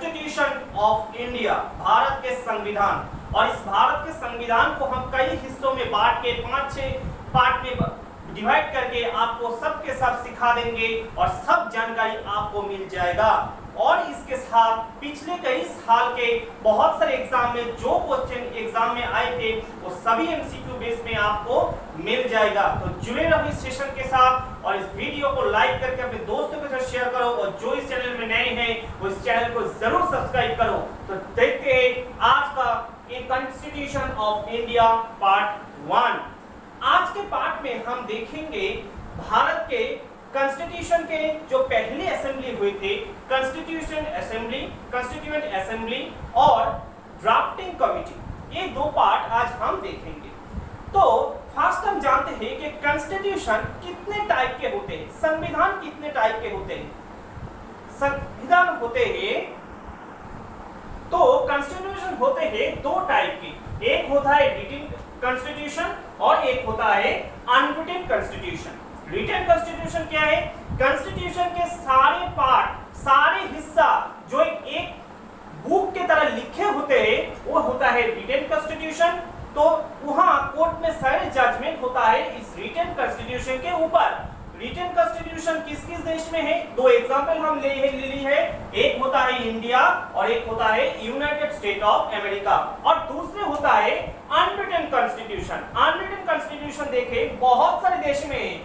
Constitution of India, Bharat के संविधान। और इस भारत के संविधान को हम कई हिस्सों में बांट के 5-6 पार्ट में डिवाइड करके आपको सब के सब सिखा देंगे और सब जानकारी आपको मिल जाएगा। और इसके साथ पिछले कई साल के बहुत सारे एग्जाम में जो क्वेश्चन एग्जाम में आए थे वो सभी एमसीक्यू बेस में आपको मिल जाएगा। तो जुड़े रहो इस सेशन के साथ और इस वीडियो को लाइक करके अपने दोस्तों के साथ शेयर करो और जो इस चैनल में नए हैं वो इस चैनल को जरूर सब्सक्राइब करो। तो देखते हैं आज का कॉन्स्टिट्यूशन ऑफ इंडिया पार्ट 1। आज के पार्ट में हम देखेंगे भारत के कॉन्स्टिट्यूशन के जो पहले असेंबली हुए थे, कॉन्स्टिट्यूशन असेंबली, कॉन्स्टिट्यूएंट असेंबली और ड्राफ्टिंग कमेटी, ये दो पार्ट आज हम देखेंगे। तो फर्स्ट हम जानते हैं कि कॉन्स्टिट्यूशन कितने टाइप के होते हैं, संविधान कितने टाइप के होते हैं। संविधान होते हैं तो कॉन्स्टिट्यूशन होते हैं दो टाइप के, एक होता है रिटन कॉन्स्टिट्यूशन और एक होता है अनरिटन कॉन्स्टिट्यूशन। रिटन कॉन्स्टिट्यूशन क्या है? कॉन्स्टिट्यूशन के सारे पार्ट, सारे हिस्सा जो एक बुक के तरह लिखे होते हैं वो होता है रिटन कॉन्स्टिट्यूशन। तो वहां कोर्ट में सारे जजमेंट होता है इस रिटन कॉन्स्टिट्यूशन के ऊपर। रिटन कॉन्स्टिट्यूशन किस किस देश में है? दो एग्जांपल हम ले ली है, एक होता है इंडिया और एक होता है यूनाइटेड स्टेट ऑफ अमेरिका, और दूसरे होता है अनरिटन कॉन्स्टिट्यूशन। अनरिटन कॉन्स्टिट्यूशन देखे बहुत सारे देश में है,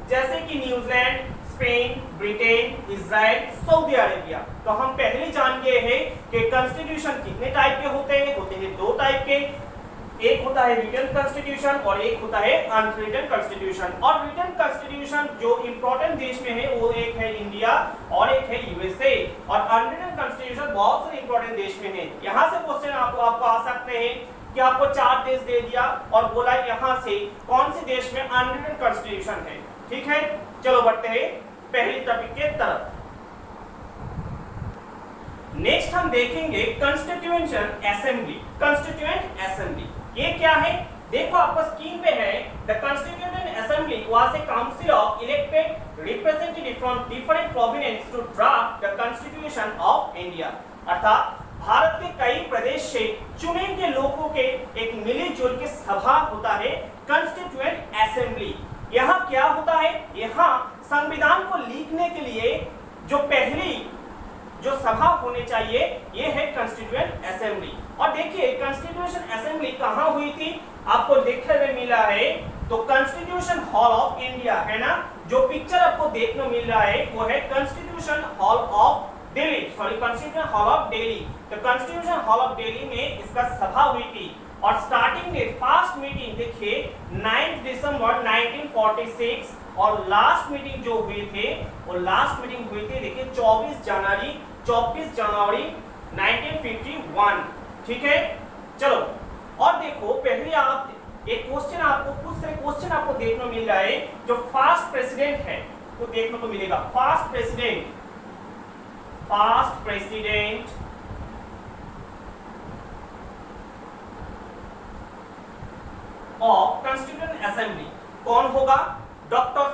जैसे कि New Zealand, Spain, Britain, Israel, Saudi Arabia. तो हम पहले जान गए हैं कि कॉन्स्टिट्यूशन कितने टाइप के होते हैं दो टाइप के, एक होता है रिटन कॉन्स्टिट्यूशन और एक होता है अनरिटन कॉन्स्टिट्यूशन। और रिटन कॉन्स्टिट्यूशन जो इंपॉर्टेंट देश में है वो एक है इंडिया और एक है यूएसए, और अनरिटन कॉन्स्टिट्यूशन बहुत सारे इंपॉर्टेंट देश में है। यहाँ से क्वेश्चन आपको आ सकते हैं कि आपको 4 देश दे दिया और बोला यहाँ से कौन से देश में अनरिटन कॉन्स्टिट्यूशन है। ठीक है, चलो बढ़ते हैं पहली टॉपिक के तरफ। नेक्स्ट हम देखेंगे कॉन्स्टिट्यूएंट असेंबली। कॉन्स्टिट्यूएंट असेंबली ये क्या है? देखो आपको स्क्रीन पे है, the constituent assembly was a council of elected representative from different province to draft the constitution of India. अर्थात भारत के कई प्रदेश से चुने गए लोगों के एक मिलजुल के सभा होता है कॉन्स्टिट्यूएंट असेंबली। यहाँ क्या होता है? यहाँ संविधान को लिखने के लिए जो पहली जो सभा होने चाहिए ये है कॉन्स्टिट्यूएंट असेंबली। और देखिए कॉन्स्टिट्यूशन असेंबली कहाँ हुई थी, आपको देखने में मिला है तो कॉन्स्टिट्यूशन हॉल ऑफ इंडिया है ना, जो पिक्चर आपको देखने को मिल रहा है वो है constitution hall of Delhi, sorry constitution hall of Delhi. तो कॉन्स्टिट्यूशन हॉल ऑफ दिल्ली में इसका सभा हुई थी और स्टार्टिंग डेट फर्स्ट मीटिंग देखिए 9 दिसंबर 1946 और लास्ट मीटिंग जो हुई थे वो लास्ट मीटिंग हुई थी देखिए 24 जनवरी 1951। ठीक है, चलो और देखो पहले आप एक क्वेश्चन आपको कुछ से क्वेश्चन आपको देखने को मिल रहा है, जो फर्स्ट प्रेसिडेंट है तो देखने को मिलेगा first president of constituent assembly कौन होगा? डॉक्टर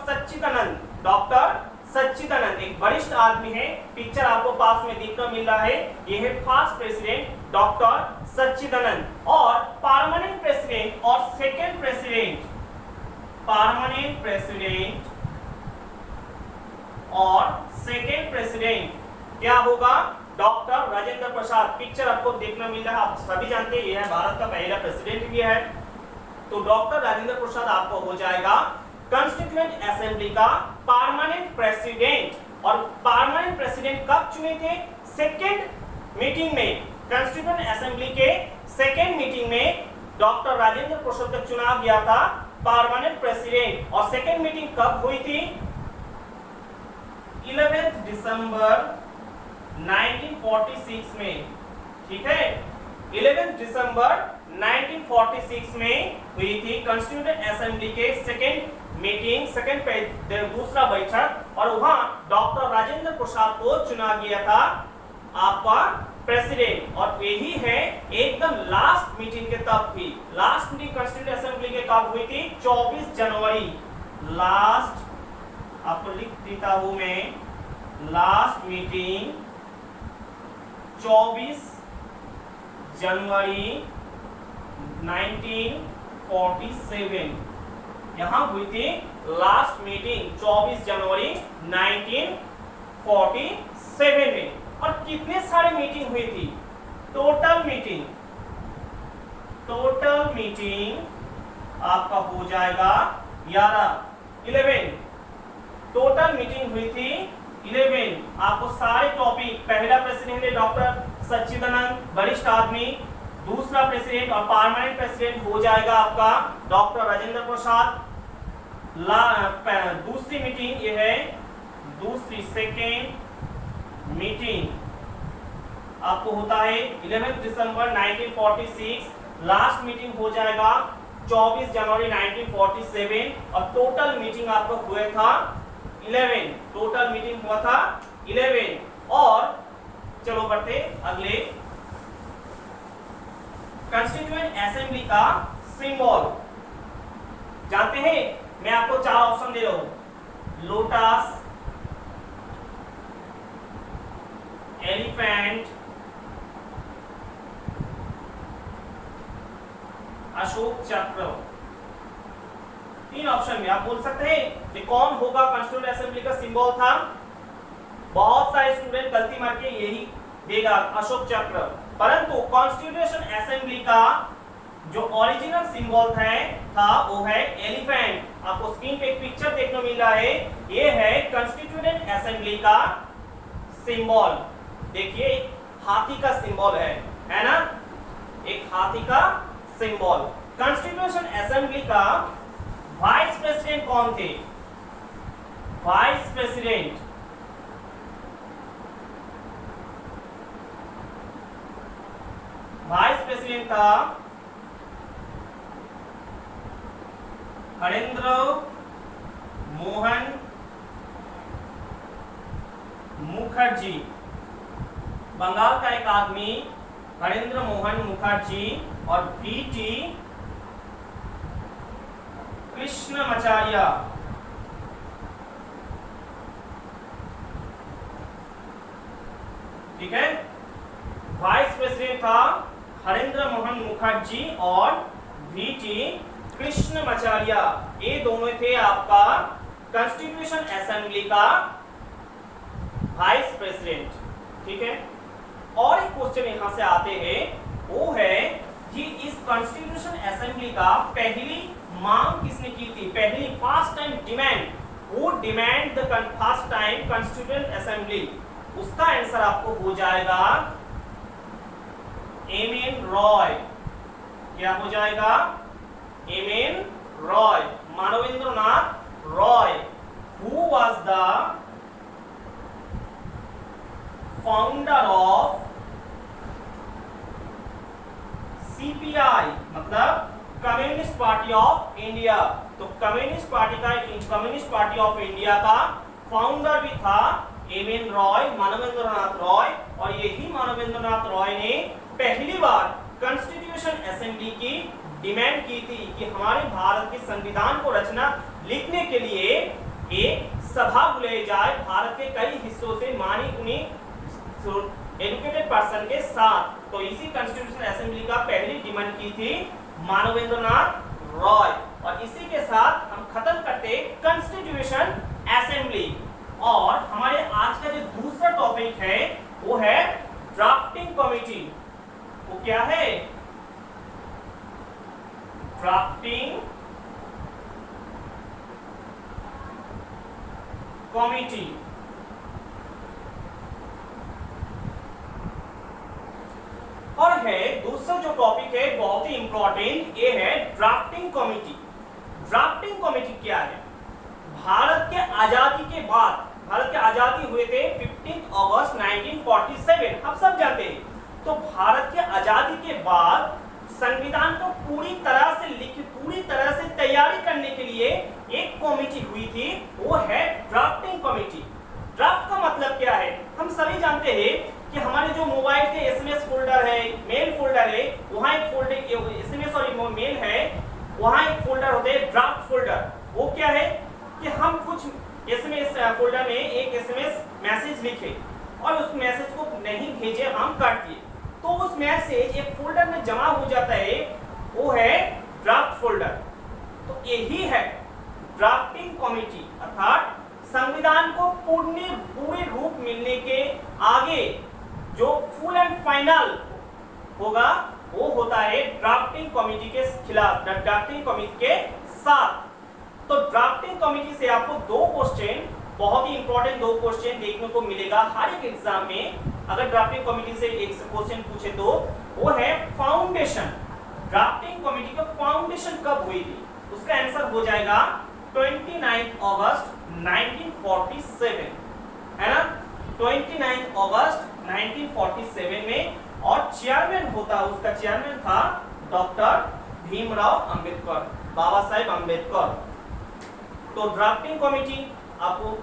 सच्चिदानंद एक वरिष्ठ आदमी है, पिक्चर आपको पास में देखने मिल रहा है, ये है फर्स्ट प्रेसिडेंट डॉक्टर सच्चिदानंद। और परमानेंट प्रेसिडेंट और सेकंड प्रेसिडेंट, परमानेंट प्रेसिडेंट और सेकंड प्रेसिडेंट क्या होगा? डॉक्टर राजेंद्र प्रसाद। पिक्चर आपको देखने मिल रहा है, आप सभी जानते हैं ये है भारत का पहला प्रेसिडेंट भी है। तो डॉक्टर राजेंद्र प्रसाद आपको हो जाएगा कॉन्स्टिट्यूएंट असेंबली का परमानेंट प्रेसिडेंट। और परमानेंट प्रेसिडेंट कब चुने थे? सेकंड मीटिंग में, कॉन्स्टिट्यूएंट असेंबली के सेकंड मीटिंग में डॉक्टर राजेंद्र प्रसाद का चुनाव किया था परमानेंट प्रेसिडेंट। और सेकंड मीटिंग कब हुई थी? 11 दिसंबर 1946 में। ठीक है, 11 दिसंबर 1946 में हुई थी कॉन्स्टिट्यूएंट असेंबली के सेकंड मीटिंग, दूसरा बैठक, और वहां डॉक्टर राजेंद्र प्रसाद को चुना गया था आपका प्रेसिडेंट। और यही है एकदम लास्ट मीटिंग के तब थी, लास्ट मीटिंग कॉन्स्टिट्यूएंट असेंबली के कब हुई थी? 24 जनवरी। लास्ट आपको लिख देता हूं मैं, लास्ट मीटिंग 24 जनवरी 1947 यहां हुई थी लास्ट मीटिंग 24 जनवरी 1947 में। और कितने सारे मीटिंग हुई थी? टोटल मीटिंग आपका हो जाएगा 11 टोटल मीटिंग हुई थी 11। आपको सारे टॉपिक, पहला प्रेसिडेंट है डॉक्टर सच्चिदानंद, वरिष्ठ आदमी। दूसरा प्रेसिडेंट और परमानेंट प्रेसिडेंट हो जाएगा आपका डॉक्टर राजेंद्र प्रसाद। दूसरी मीटिंग ये है, दूसरी सेकेंड मीटिंग आपको होता है 11 दिसंबर 1946। लास्ट मीटिंग हो जाएगा 24 जनवरी 1947 और टोटल मीटिंग आपको हुआ था 11। टोटल मीटिंग हुआ था 11। और चलो बढ़ते अगले, कॉन्स्टिट्यूएंट असेंबली का सिंबल जानते हैं? मैं आपको 4 ऑप्शन दे रहा हूं, लोटस, एलिफेंट, अशोक चक्र। 3 ऑप्शन में आप बोल सकते हैं कि कौन होगा कॉन्स्टिट्यूएंट असेंबली का सिंबल था। बहुत सारे स्टूडेंट गलती मार के यही देगा अशोक चक्र, परंतु कॉन्स्टिट्यूशन असेंबली का जो ओरिजिनल सिंबल था वो है एलिफेंट। आपको स्क्रीन पे एक पिक्चर देखने मिल रहा है, ये है कॉन्स्टिट्यूएंट असेंबली का सिंबल। देखिए हाथी का सिंबल है ना, एक हाथी का सिंबल। कॉन्स्टिट्यूशन असेंबली का वाइस प्रेसिडेंट कौन थे? वाइस प्रेसिडेंट था हरेंद्र मोहन मुखर्जी। बंगाल का एक आदमी हरेंद्र मोहन मुखर्जी और वीटी कृष्णमाचार्य। ठीक है, वाइस प्रेसिडेंट था हरेंद्र मोहन मुखर्जी और वीटी कृष्णमाचार्य। ये दोनों थे आपका कॉन्स्टिट्यूशन असेंबली का वाइस प्रेसिडेंट। ठीक है, और एक क्वेश्चन यहां से आते हैं, वो है कि इस कॉन्स्टिट्यूशन असेंबली का पहली मांग किसने की थी? पहली फर्स्ट टाइम डिमांड, वो demand the first time constitution assembly, उसका आंसर आपको हो जाएगा एम.एन. रॉय। क्या हो जाएगा? M.N.. Roy, Manabendranath Roy, who was the founder of CPI, मतलब कम्युनिस्ट पार्टी ऑफ इंडिया। तो कम्युनिस्ट पार्टी ऑफ इंडिया का फाउंडर भी था एम.एन. रॉय, मानवेंद्रनाथ रॉय। और यही मानवेंद्रनाथ रॉय ने पहली बार कॉन्स्टिट्यूशन असेंबली की डिमांड की थी कि हमारे भारत के संविधान को रचना लिखने के लिए एक सभा बुलाई जाए भारत के कई हिस्सों से मानी गुनी एजुकेटेड पर्सन के साथ। तो इसी कॉन्स्टिट्यूशन असेंबली का पहली डिमांड की थी मानवेंद्रनाथ रॉय। और इसी के साथ हम खत्म करते कॉन्स्टिट्यूशन असेंबली। और हमारे आज का जो दूसरा टॉपिक है वो है ड्राफ्टिंग कमेटी। वो क्या है? Drafting committee. और है दूसरा जो टॉपिक है बहुत ही इंपॉर्टेंट, ये है ड्राफ्टिंग कमेटी। ड्राफ्टिंग कमेटी क्या है? भारत के आजादी के बाद, भारत के आजादी हुए थे 15 अगस्त 1947, आप सब जानते हैं। तो भारत के आजादी के बाद संविधान को पूरी तरह से तैयारी करने के लिए एक कमेटी हुई थी, वो है ड्राफ्टिंग कमेटी। ड्राफ्ट का मतलब क्या है? हम सभी जानते हैं कि हमारे जो मोबाइल के एसएमएस फोल्डर है, मेल फोल्डर है, वहां एक फोल्डर एसएमएस और मेल है, वहां एक फोल्डर होता है ड्राफ्ट फोल्डर। वो क्या है कि हम कुछ एसएमएस फोल्डर में एक एसएमएस मैसेज लिखे और उस मैसेज को नहीं भेज मैसेज हम काट दिए, तो उस मैसेज एक फोल्डर में जमा हो जाता है, वो है ड्राफ्ट फोल्डर। तो यही है ड्राफ्टिंग कमेटी, अर्थात संविधान को पूरे रूप मिलने के आगे जो फुल एंड फाइनल होगा वो होता है ड्राफ्टिंग कमेटी के खिलाफ, ड्राफ्टिंग कमेटी के साथ। तो ड्राफ्टिंग कमेटी से आपको दो क्वेश्चन, बहुत ही इंपॉर्टेंट दो क्वेश्चन देखने को मिलेगा हर एक एग्जाम में। अगर ड्राफ्टिंग कमेटी से एक क्वेश्चन पूछे तो वो है फाउंडेशन, ड्राफ्टिंग कमेटी का फाउंडेशन कब हुई थी? उसका आंसर हो जाएगा 29 अगस्त 1947, है ना, 29 अगस्त 1947 में। और चेयरमैन होता, उसका चेयरमैन था डॉक्टर भीमराव अंबेडकर, बाबा साहेब अंबेडकर। तो ड्राफ्टिंग कमेटी आपको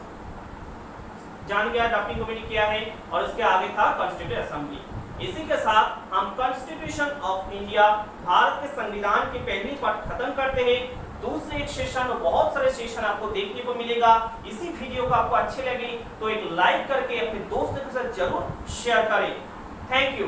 जान गया, ड्राफ्टिंग कमेटी क्या है, और उसके आगे था कॉन्स्टिट्यूटिव असेंबली। इसी के साथ हम कॉन्स्टिट्यूशन ऑफ इंडिया, भारत के संविधान की पहली पार्ट खत्म करते हैं। दूसरे एक सेशन और बहुत सारे सेशन आपको देखने को मिलेगा। इसी वीडियो को आपको अच्छे लगे तो एक लाइक करके अपने दोस्तों के साथ जरूर शेयर करें। Thank you.